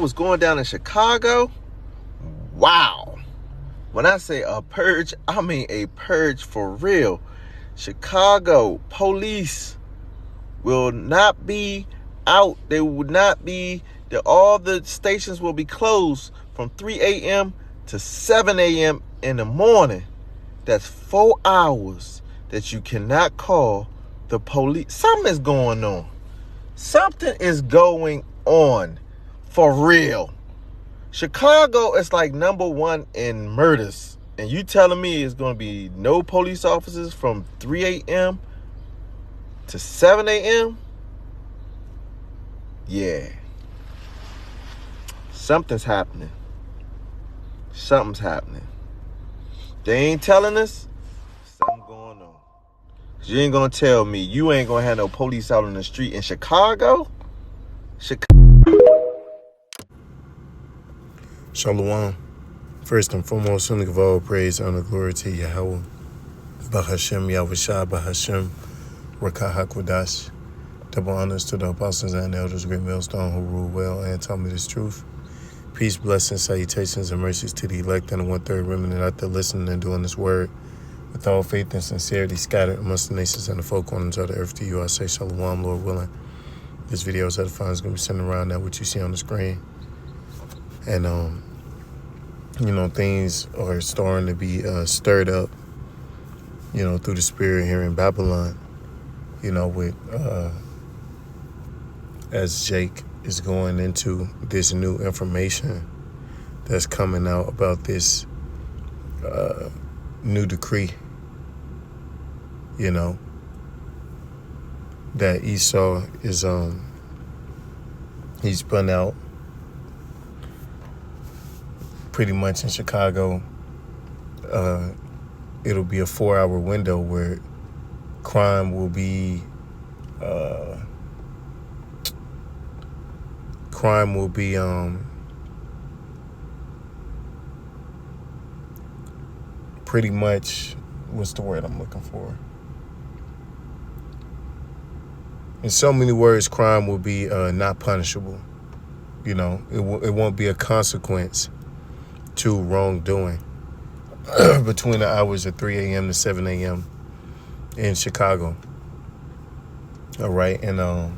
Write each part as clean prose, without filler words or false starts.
was going down in Chicago, wow. When I say a purge, I mean a purge for real. Chicago police will not be out. They would not be, all the stations will be closed from 3 a.m. to 7 a.m. in the morning. That's 4 hours that you cannot call the police. Something is going on. Something is going on for real. Chicago is like number one in murders. And you telling me it's going to be no police officers from 3 a.m. to 7 a.m.? Yeah. Something's happening. Something's happening. They ain't telling us. Something going on. You ain't going to tell me you ain't going to have no police out on the street in Chicago? Shalom. First and foremost, I give all praise, honor, glory to Yahweh. Bahashem, Yahushua, Bahashem, Rakah HaKodash. Double honors to the apostles and elders, great millstone who rule well and taught me this truth. Peace, blessings, salutations, and mercies to the elect and the one-third remnant out there listening and doing this word. With all faith and sincerity scattered amongst the nations and the four corners of the earth, to you I say shalom, Lord willing. This video is edifying. It's going to be sent around now what you see on the screen. And, things are starting to be stirred up, through the spirit here in Babylon, with as Jake is going into this new information that's coming out about this new decree, that Esau is, he's putting out pretty much in Chicago. It'll be a 4-hour window where crime will be pretty much, what's the word I'm looking for? In so many words, crime will be not punishable. It won't be a consequence to wrongdoing between the hours of 3 a.m. to 7 a.m. in Chicago. All right. And,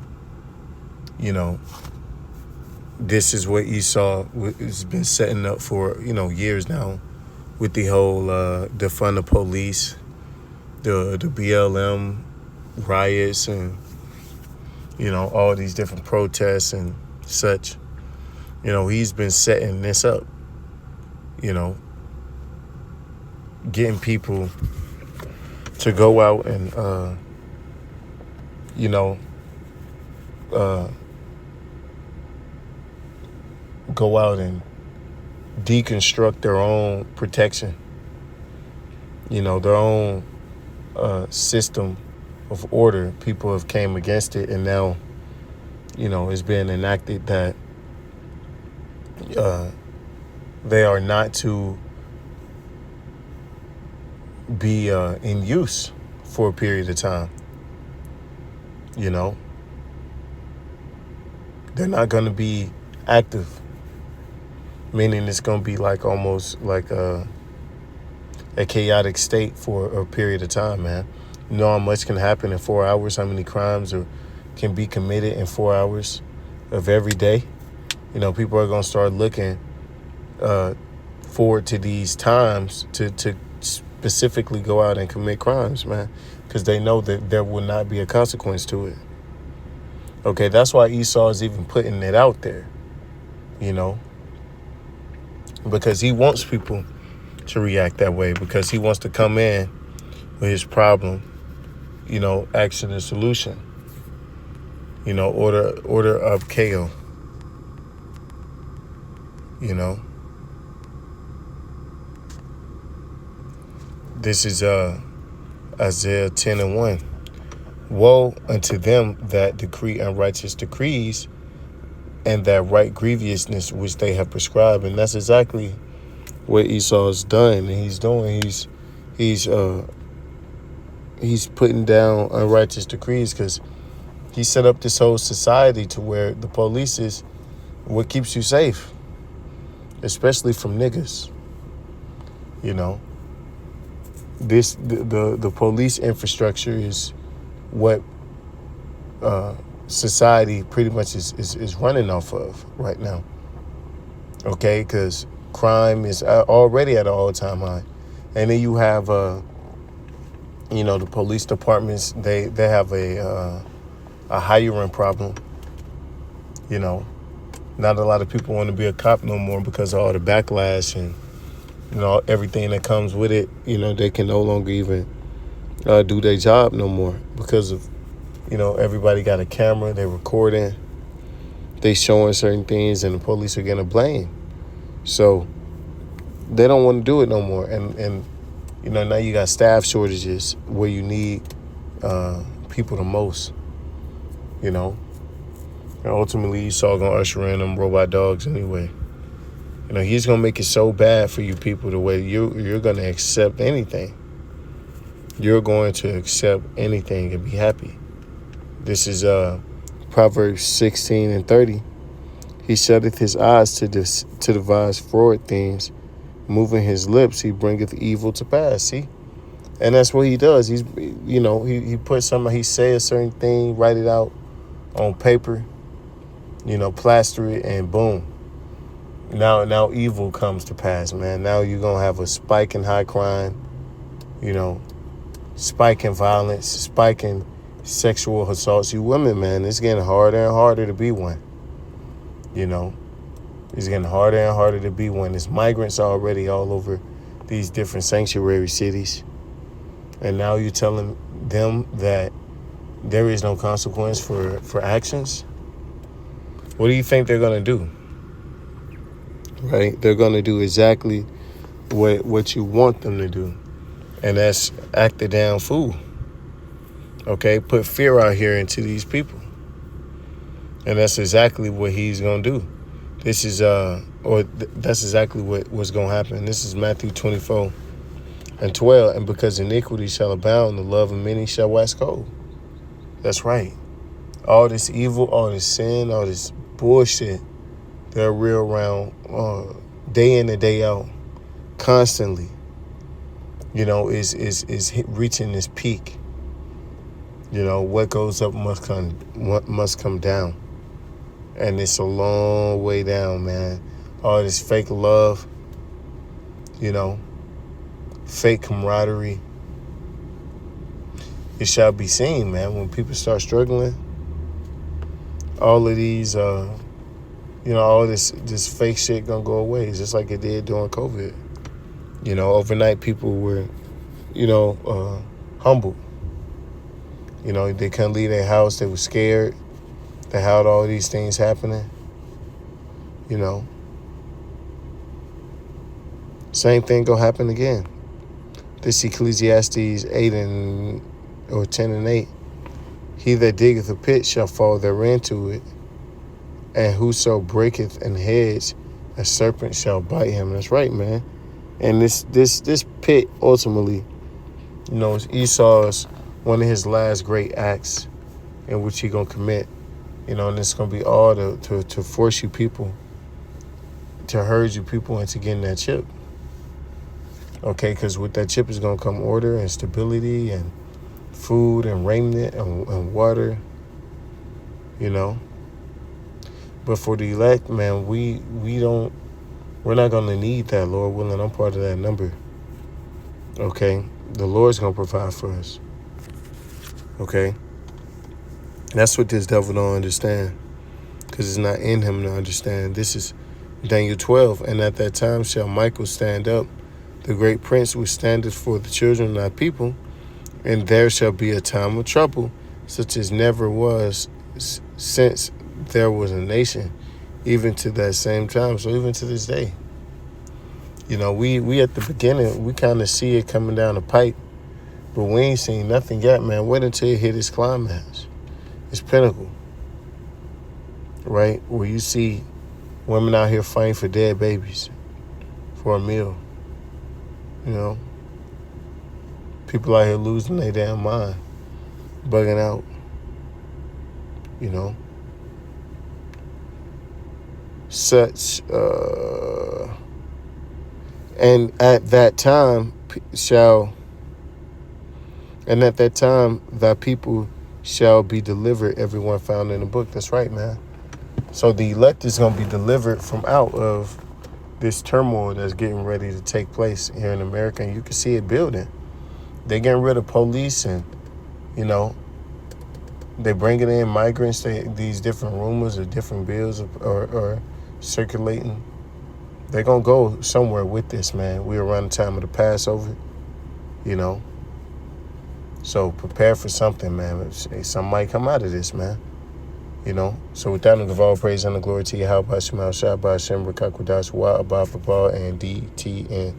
this is what Esau has been setting up for, years now with the whole defund the police, the BLM riots and, all these different protests and such. He's been setting this up, getting people to go out and, go out and deconstruct their own protection, their own system of order. People have came against it, and now, it's being enacted that they are not to be in use for a period of time. They're not going to be active, meaning it's going to be like almost like a chaotic state for a period of time, man. You know how much can happen in 4 hours, how many crimes can be committed in 4 hours of every day. People are going to start looking forward to these times to specifically go out and commit crimes, man, because they know that there will not be a consequence to it. Okay, that's why Esau is even putting it out there, because he wants people to react that way, because he wants to come in with his problem, action and solution, order of chaos, This is Isaiah 10:1. Woe unto them that decree unrighteous decrees, and that right grievousness which they have prescribed. And that's exactly what Esau's done. And he's doing. He's putting down unrighteous decrees, because he set up this whole society to where the police is What keeps you safe? Especially from niggas. You know, the police infrastructure is what society pretty much is running off of right now. Okay, because crime is already at an all-time high, and then you have the police departments. They have a hiring problem. You know, not a lot of people want to be a cop no more because of all the backlash and everything that comes with it. They can no longer even do their job no more because of everybody got a camera, they're recording, they showing certain things, and the police are getting blamed. So they don't want to do it no more. And now you got staff shortages where you need people the most. And ultimately Esau gonna usher in them robot dogs anyway. He's gonna make it so bad for you people the way you're gonna accept anything. You're going to accept anything and be happy. This is Proverbs 16:30. He shutteth his eyes to devise forward things. Moving his lips, he bringeth evil to pass. See? And that's what he does. He's, he puts he say a certain thing, write it out on paper, plaster it, and boom. Now evil comes to pass, man. Now you're going to have a spike in high crime, spike in violence, spike in sexual assaults. You women, man, it's getting harder and harder to be one. It's getting harder and harder to be one. There's migrants already all over these different sanctuary cities. And now you're telling them that there is no consequence for actions? What do you think they're going to do? Right? They're going to do exactly what you want them to do. And that's act the damn fool. Okay? Put fear out here into these people. And that's exactly what he's going to do. This is, that's exactly what's going to happen. This is Matthew 24:12. And because iniquity shall abound, the love of many shall wax cold. That's right. All this evil, all this sin, all this bullshit that real around day in and day out, constantly, is reaching this peak. What goes up must come down. And it's a long way down, man. All this fake love, fake camaraderie. It shall be seen, man, when people start struggling. All of these, all this fake shit gonna go away. It's just like it did during COVID. Overnight people were, humble. They couldn't leave their house. They were scared. They had all these things happening. Same thing gonna happen again. This Ecclesiastes 10:8. He that diggeth a pit shall fall therein to it, and whoso breaketh an hedge, a serpent shall bite him. That's right, man. And this pit ultimately, is Esau's one of his last great acts in which he gonna commit. And it's gonna be all to force you people, to herd you people into getting that chip. Okay, because with that chip is gonna come order and stability and food and raiment and water. But for the elect, man, we're not gonna need that, Lord willing. I'm part of that number. Okay, the Lord's gonna provide for us. Okay. That's what this devil don't understand, because it's not in him to understand. This is Daniel 12. And at that time shall Michael stand up, the great prince which standeth for the children of thy people, and there shall be a time of trouble, such as never was since there was a nation, even to that same time. So even to this day, we at the beginning, we kind of see it coming down the pipe, but we ain't seen nothing yet, man. Wait until it hit its climax. It's pinnacle, right? Where you see women out here fighting for dead babies, for a meal. People out here losing their damn mind, bugging out. such and at that time thy people shall be delivered, everyone found in the book. That's right, man. So the elect is going to be delivered from out of this turmoil that's getting ready to take place here in America, and you can see it building. They're getting rid of police, and they're bringing in migrants. These different rumors of different bills are circulating. They're going to go somewhere with this, man. We're around the time of the Passover, So prepare for something, man. Something might come out of this, man. So with that, I give all praise and the glory to Yahweh, Hashem, Al Shah, Hashem, Rakakwadash, Wa, Abba, Baba, and DTN.